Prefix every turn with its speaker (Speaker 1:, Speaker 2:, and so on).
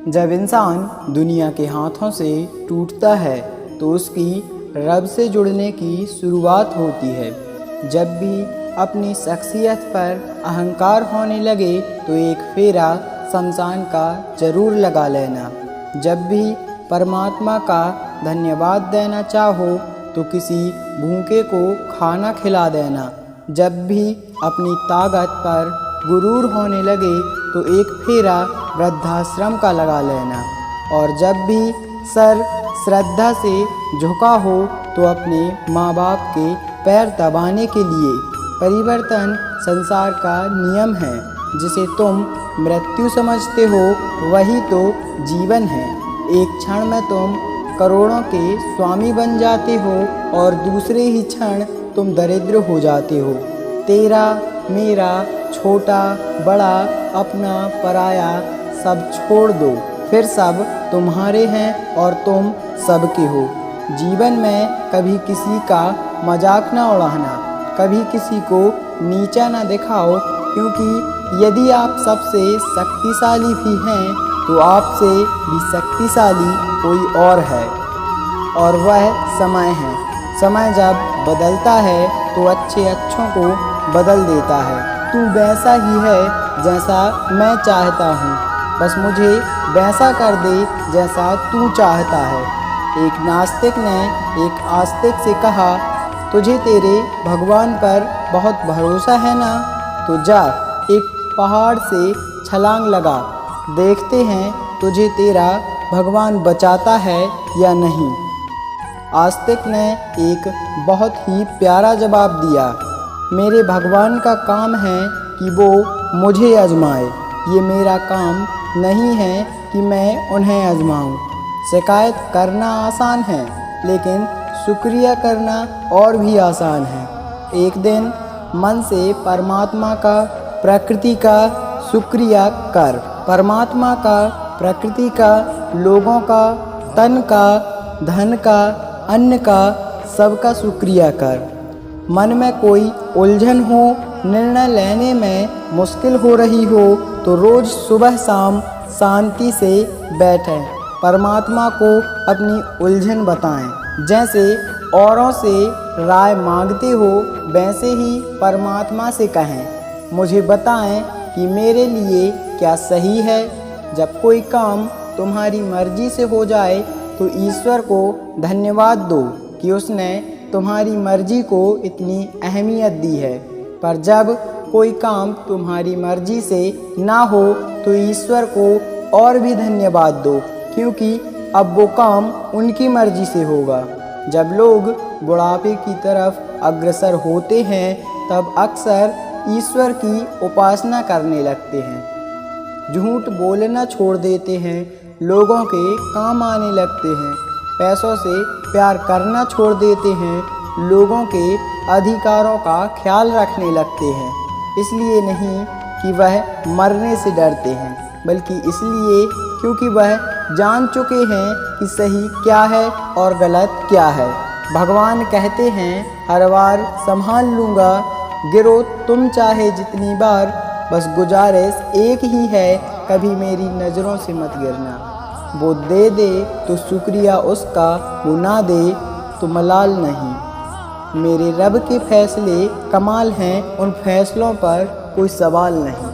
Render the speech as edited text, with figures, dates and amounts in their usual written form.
Speaker 1: जब इंसान दुनिया के हाथों से टूटता है तो उसकी रब से जुड़ने की शुरुआत होती है। जब भी अपनी शख्सियत पर अहंकार होने लगे तो एक फेरा शमशान का ज़रूर लगा लेना। जब भी परमात्मा का धन्यवाद देना चाहो तो किसी भूखे को खाना खिला देना। जब भी अपनी ताकत पर गुरूर होने लगे तो एक फेरा वृद्धाश्रम का लगा लेना। और जब भी सर श्रद्धा से झुका हो तो अपने माँ बाप के पैर दबाने के लिए। परिवर्तन संसार का नियम है। जिसे तुम मृत्यु समझते हो वही तो जीवन है। एक क्षण में तुम करोड़ों के स्वामी बन जाते हो और दूसरे ही क्षण तुम दरिद्र हो जाते हो। तेरा मेरा छोटा बड़ा अपना पराया सब छोड़ दो, फिर सब तुम्हारे हैं और तुम सबके हो। जीवन में कभी किसी का मजाक ना उड़ाना, कभी किसी को नीचा ना दिखाओ, क्योंकि यदि आप सबसे शक्तिशाली भी हैं तो आपसे भी शक्तिशाली कोई और है, और वह समय है। समय जब बदलता है तो अच्छों को बदल देता है। तू वैसा ही है जैसा मैं चाहता हूँ, बस मुझे वैसा कर दे जैसा तू चाहता है। एक नास्तिक ने एक आस्तिक से कहा, तुझे तेरे भगवान पर बहुत भरोसा है ना, तो जा एक पहाड़ से छलांग लगा, देखते हैं तुझे तेरा भगवान बचाता है या नहीं। आस्तिक ने एक बहुत ही प्यारा जवाब दिया, मेरे भगवान का काम है कि वो मुझे आजमाए, ये मेरा काम नहीं है कि मैं उन्हें आजमाऊं। शिकायत करना आसान है लेकिन शुक्रिया करना और भी आसान है। एक दिन मन से परमात्मा का प्रकृति का शुक्रिया कर, परमात्मा का प्रकृति का, लोगों का, तन का, धन का, अन्न का, सबका शुक्रिया कर। मन में कोई उलझन हो, निर्णय लेने में मुश्किल हो रही हो तो रोज़ सुबह शाम शांति से बैठें, परमात्मा को अपनी उलझन बताएं। जैसे औरों से राय मांगते हो वैसे ही परमात्मा से कहें, मुझे बताएं कि मेरे लिए क्या सही है। जब कोई काम तुम्हारी मर्जी से हो जाए तो ईश्वर को धन्यवाद दो कि उसने तुम्हारी मर्जी को इतनी अहमियत दी है। पर जब कोई काम तुम्हारी मर्जी से ना हो तो ईश्वर को और भी धन्यवाद दो, क्योंकि अब वो काम उनकी मर्जी से होगा। जब लोग बुढ़ापे की तरफ अग्रसर होते हैं तब अक्सर ईश्वर की उपासना करने लगते हैं, झूठ बोलना छोड़ देते हैं, लोगों के काम आने लगते हैं, पैसों से प्यार करना छोड़ देते हैं, लोगों के अधिकारों का ख्याल रखने लगते हैं। इसलिए नहीं कि वह मरने से डरते हैं, बल्कि इसलिए क्योंकि वह जान चुके हैं कि सही क्या है और गलत क्या है। भगवान कहते हैं, हर बार संभाल लूँगा, गिरो तुम चाहे जितनी बार, बस गुजारिश एक ही है, कभी मेरी नज़रों से मत गिरना। वो दे दे तो शुक्रिया उसका, वो ना दे तो मलाल नहीं। मेरे रब के फैसले कमाल हैं, उन फैसलों पर कोई सवाल नहीं।